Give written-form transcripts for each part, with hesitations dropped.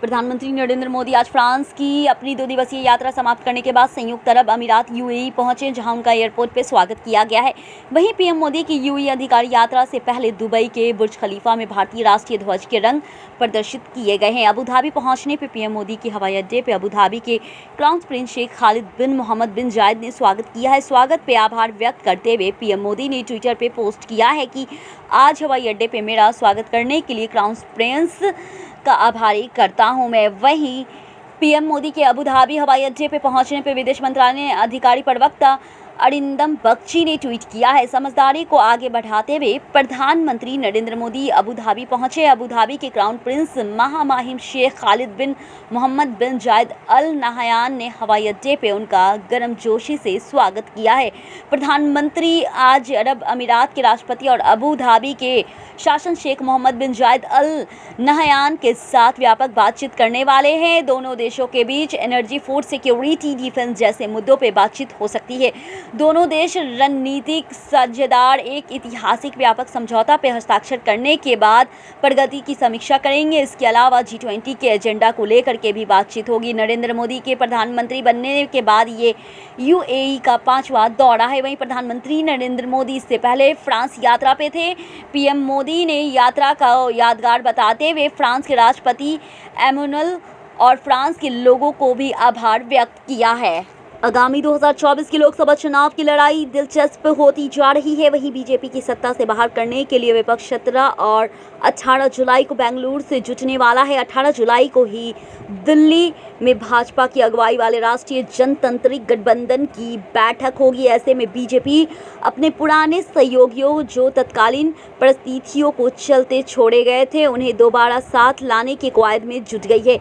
प्रधानमंत्री नरेंद्र मोदी आज फ्रांस की अपनी 2 दिवसीय यात्रा समाप्त करने के बाद संयुक्त अरब अमीरात यूएई पहुंचे, जहां उनका एयरपोर्ट पर स्वागत किया गया है। वहीं पीएम मोदी की यूएई अधिकारी यात्रा से पहले दुबई के बुर्ज खलीफा में भारतीय राष्ट्रीय ध्वज के रंग प्रदर्शित किए गए हैं। अबू धाबी पहुंचने पर पीएम मोदी के हवाई अड्डे पर अबू धाबी के क्राउन प्रिंस शेख खालिद बिन मोहम्मद बिन जायद ने स्वागत किया है। स्वागत पे आभार व्यक्त करते हुए पीएम मोदी ने ट्विटर पे पोस्ट किया है कि आज हवाई अड्डे पे मेरा स्वागत करने के लिए क्राउन प्रिंस का आभारी करता हूं मैं। वहीं पीएम मोदी के अबू धाबी हवाई अड्डे पे पहुंचने पर विदेश मंत्रालय अधिकारी प्रवक्ता अरिंदम बख्शी ने ट्वीट किया है। समझदारी को आगे बढ़ाते हुए प्रधानमंत्री नरेंद्र मोदी अबू धाबी पहुंचे। अबू धाबी के क्राउन प्रिंस महामहिम शेख खालिद बिन मोहम्मद बिन जायद अल नहयान ने हवाई अड्डे पे उनका गर्मजोशी से स्वागत किया है। प्रधानमंत्री आज अरब अमीरात के राष्ट्रपति और अबू धाबी के शासन शेख मोहम्मद बिन जायद अल नहयान के साथ व्यापक बातचीत करने वाले हैं। दोनों देशों के बीच एनर्जी, फूड सिक्योरिटी, डिफेंस जैसे मुद्दों पर बातचीत हो सकती है। दोनों देश रणनीतिक साझेदार एक ऐतिहासिक व्यापक समझौता पर हस्ताक्षर करने के बाद प्रगति की समीक्षा करेंगे। इसके अलावा G20 के एजेंडा को लेकर के भी बातचीत होगी। नरेंद्र मोदी के प्रधानमंत्री बनने के बाद ये यूएई का 5वां दौरा है। वहीं प्रधानमंत्री नरेंद्र मोदी इससे पहले फ्रांस यात्रा पे थे। पीएम मोदी ने यात्रा का यादगार बताते हुए फ्रांस के राष्ट्रपति एमुनुअल और फ्रांस के लोगों को भी आभार व्यक्त किया है। आगामी 2024 के लोकसभा चुनाव की लड़ाई दिलचस्प होती जा रही है। वहीं बीजेपी की सत्ता से बाहर करने के लिए विपक्ष 17 और 18 जुलाई को बेंगलुरु से जुटने वाला है। 18 जुलाई को ही दिल्ली में भाजपा की अगुवाई वाले राष्ट्रीय जनतांत्रिक गठबंधन की बैठक होगी। ऐसे में बीजेपी अपने पुराने सहयोगियों जो तत्कालीन परिस्थितियों को चलते छोड़े गए थे, उन्हें दोबारा साथ लाने की कवायद में जुट गई है।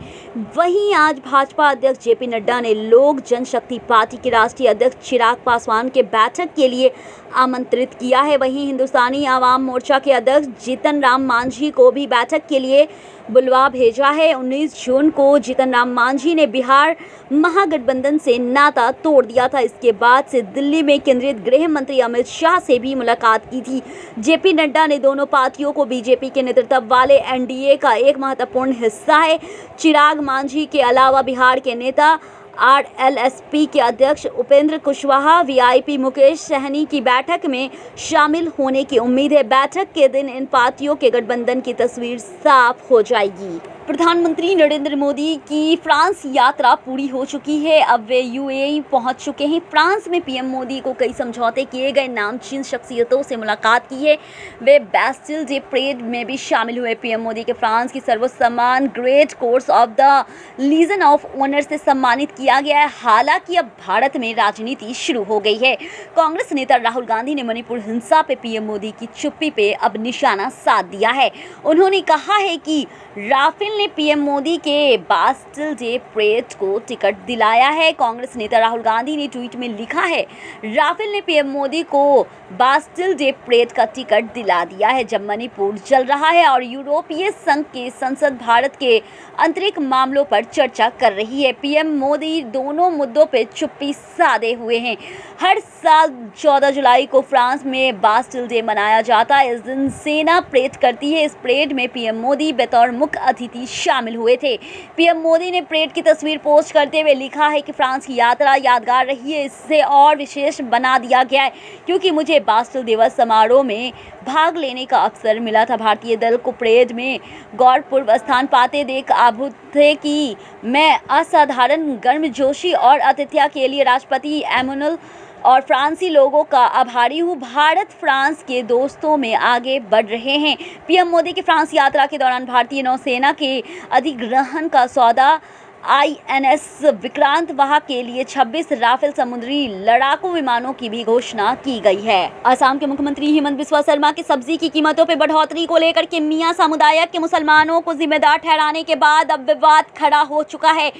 वहीं आज भाजपा अध्यक्ष जेपी नड्डा ने लोक जनशक्ति पार्टी के राष्ट्रीय अध्यक्ष चिराग पासवान के बैठक के लिए आमंत्रित किया है। वहीं हिंदुस्तानी आवाम मोर्चा के अध्यक्ष जीतन राम मांझी को भी बैठक के लिए बुलवा भेजा है। 19 जून को जीतन राम मांझी ने बिहार महागठबंधन से नाता तोड़ दिया था। इसके बाद से दिल्ली में केंद्रीय गृह मंत्री अमित शाह से भी मुलाकात की थी। जेपी नड्डा ने दोनों पार्टियों को बीजेपी के नेतृत्व वाले एनडीए का एक महत्वपूर्ण हिस्सा है। चिराग मांझी के अलावा बिहार के नेता आरएलएसपी के अध्यक्ष उपेंद्र कुशवाहा, वीआईपी मुकेश सहनी की बैठक में शामिल होने की उम्मीद है। बैठक के दिन इन पार्टियों के गठबंधन की तस्वीर साफ हो जाएगी। प्रधानमंत्री नरेंद्र मोदी की फ्रांस यात्रा पूरी हो चुकी है। अब वे यूएई पहुंच चुके हैं। फ्रांस में पीएम मोदी को कई समझौते किए गए नामचीन शख्सियतों से मुलाकात की है। वे बैस्टिल डे परेड में भी शामिल हुए। पीएम मोदी के फ्रांस की सर्वोच्च सम्मान great course of the legion of honour से सम्मानित किया गया है। हालांकि अब भारत में राजनीति शुरू हो गई है। कांग्रेस नेता राहुल गांधी ने मणिपुर हिंसा पे पीएम मोदी की चुप्पी पे अब निशाना साध दिया है। उन्होंने कहा है कि राफेल ने पीएम मोदी के बास्टिल डे परेड को टिकट दिलाया है। कांग्रेस नेता राहुल गांधी ने ट्वीट में लिखा है, राफेल ने पीएम मोदी को बास्टिल डे परेड का टिकट दिला दिया है जब मणिपुर जल रहा है और यूरोपीय संघ की संसद भारत के आंतरिक मामलों पर चर्चा कर रही है। पीएम मोदी दोनों मुद्दों पर चुप्पी साधे हुए हैं। हर साल 14 जुलाई को फ्रांस में बास्टिल डे मनाया जाता है। इस दिन सेना परेड करती है। इस परेड में पीएम मोदी बतौर मुख्य अतिथि शामिल हुए थे। पीएम मोदी ने परेड की तस्वीर पोस्ट करते हुए लिखा है कि फ्रांस की यात्रा यादगार रही है। इससे और विशेष बना दिया गया है क्योंकि मुझे बास्टिल दिवस समारोह में भाग लेने का अवसर मिला था। भारतीय दल को परेड में गौरवपूर्ण स्थान पाते देख अद्भुत थे कि मैं असाधारण गर्मजोशी और आतिथ्य के लिए राष्ट्रपति एमुनुअल और फ्रांसी लोगों का आभारी हूँ। भारत फ्रांस के दोस्तों में आगे बढ़ रहे हैं। पीएम मोदी की फ्रांस यात्रा के दौरान भारतीय नौसेना के अधिग्रहण का सौदा आईएनएस विक्रांत वहां के लिए 26 राफेल समुद्री लड़ाकू विमानों की भी घोषणा की गई है। असम के मुख्यमंत्री हेमंत बिस्वा शर्मा की सब्जी की कीमतों पर बढ़ोतरी को लेकर के मियां समुदाय के मुसलमानों को जिम्मेदार ठहराने के बाद अब विवाद खड़ा हो चुका है।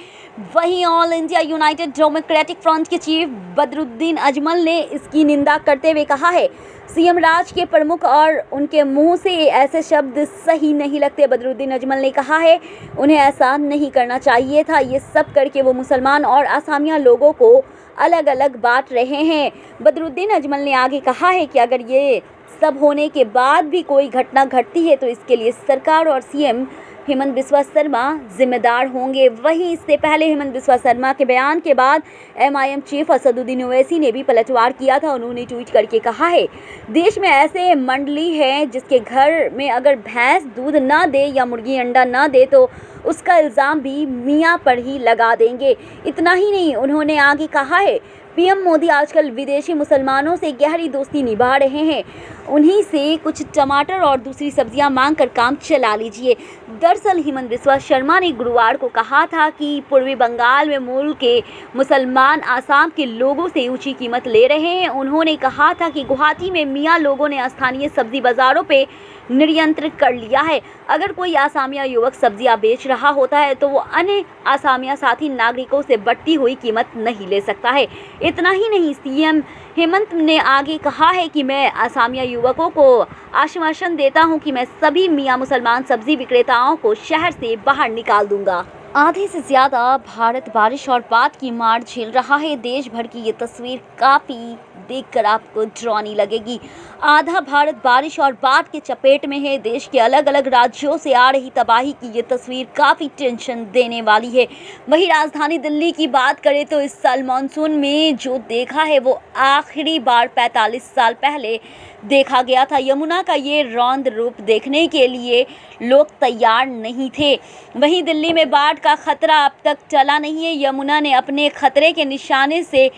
वहीं all India United democratic front के चीफ बदरुद्दीन अजमल ने इसकी निंदा करते हुए कहा है, सीएम राज के प्रमुख और उनके मुंह से ऐसे शब्द सही नहीं लगते। बदरुद्दीन अजमल ने कहा है, उन्हें ऐसा नहीं करना चाहिए था। ये सब करके वो मुसलमान और असामिया लोगों को अलग अलग बांट रहे हैं। बदरुद्दीन अजमल ने आगे कहा है कि अगर ये सब होने के बाद भी कोई घटना घटती है तो इसके लिए सरकार और सीएम हेमंत बिस्वा शर्मा जिम्मेदार होंगे। वहीं इससे पहले हेमंत बिस्वा शर्मा के बयान के बाद MIM चीफ असदुद्दीन ओवैसी ने भी पलटवार किया था। उन्होंने ट्वीट करके कहा है, देश में ऐसे मंडली है जिसके घर में अगर भैंस दूध ना दे या मुर्गी अंडा ना दे तो उसका इल्ज़ाम भी मियाँ पर ही लगा देंगे। इतना ही नहीं, उन्होंने आगे कहा है, PM मोदी आजकल विदेशी मुसलमानों से गहरी दोस्ती निभा रहे हैं, उन्हीं से कुछ टमाटर और दूसरी सब्जियां मांगकर काम चला लीजिए। दरअसल हेमंत बिस्वा शर्मा ने गुरुवार को कहा था कि पूर्वी बंगाल में मूल के मुसलमान आसाम के लोगों से ऊंची कीमत ले रहे हैं। उन्होंने कहा था कि गुवाहाटी में मियाँ लोगों ने स्थानीय सब्जी बाजारों पे नियंत्रण कर लिया है। अगर कोई आसामिया युवक सब्जियां बेच रहा होता है तो वो अन्य आसामिया साथी नागरिकों से बढ़ती हुई कीमत नहीं ले सकता है। इतना ही नहीं, CM हेमंत ने आगे कहा है कि मैं आसामिया युवकों को आश्वासन देता हूं कि मैं सभी मियाँ मुसलमान सब्जी विक्रेताओं को शहर से बाहर निकाल दूंगा। आधे से ज़्यादा भारत बारिश और बाढ़ की मार झेल रहा है। देश भर की ये तस्वीर काफ़ी देखकर आपको डरावनी लगेगी। आधा भारत बारिश और बाढ़ के चपेट में है। देश के अलग अलग राज्यों से आ रही तबाही की ये तस्वीर काफ़ी टेंशन देने वाली है। वहीं राजधानी दिल्ली की बात करें तो इस साल मानसून में जो देखा है वो आखिरी बार 45 साल पहले देखा गया था। यमुना का ये रौद्र रूप देखने के लिए लोग तैयार नहीं थे। वहीं दिल्ली में बाढ़ का खतरा अब तक टला नहीं है। यमुना ने अपने खतरे के निशाने से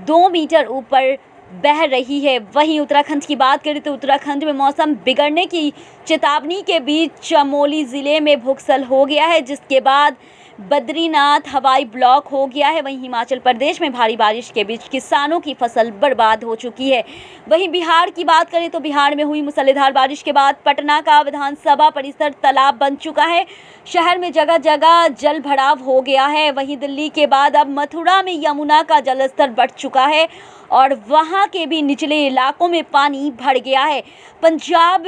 2 मीटर ऊपर बह रही है। वहीं उत्तराखंड की बात करें तो उत्तराखंड में मौसम बिगड़ने की चेतावनी के बीच चमोली ज़िले में भूस्खलन हो गया है, जिसके बाद बद्रीनाथ हवाई ब्लॉक हो गया है। वहीं हिमाचल प्रदेश में भारी बारिश के बीच किसानों की फसल बर्बाद हो चुकी है। वहीं बिहार की बात करें तो बिहार में हुई मूसलाधार बारिश के बाद पटना का विधानसभा परिसर तालाब बन चुका है। शहर में जगह जगह जल भराव हो गया है। वहीं दिल्ली के बाद अब मथुरा में यमुना का जलस्तर बढ़ चुका है और वहां के भी निचले इलाकों में पानी भर गया है। पंजाब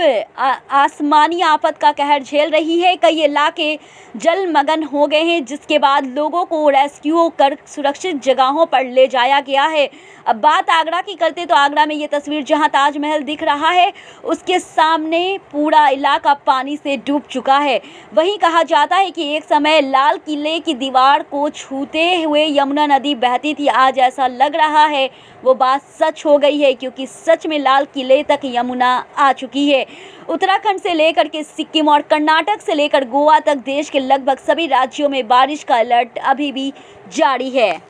आसमानी आफत का कहर झेल रही है। कई इलाके जलमग्न हो गए हैं, जिसके बाद लोगों को रेस्क्यू कर सुरक्षित जगहों पर ले जाया गया है। अब बात आगरा की करते तो आगरा में ये तस्वीर जहां ताजमहल दिख रहा है, उसके सामने पूरा इलाका पानी से डूब चुका है। वहीं कहा जाता है कि एक समय लाल किले की दीवार को छूते हुए यमुना नदी बहती थी। आज ऐसा लग रहा है वो बात सच हो गई है, क्योंकि सच में लाल किले तक यमुना आ चुकी है। उत्तराखंड से लेकर के सिक्किम और कर्नाटक से लेकर गोवा तक देश के लगभग सभी राज्यों में बारिश का अलर्ट अभी भी जारी है।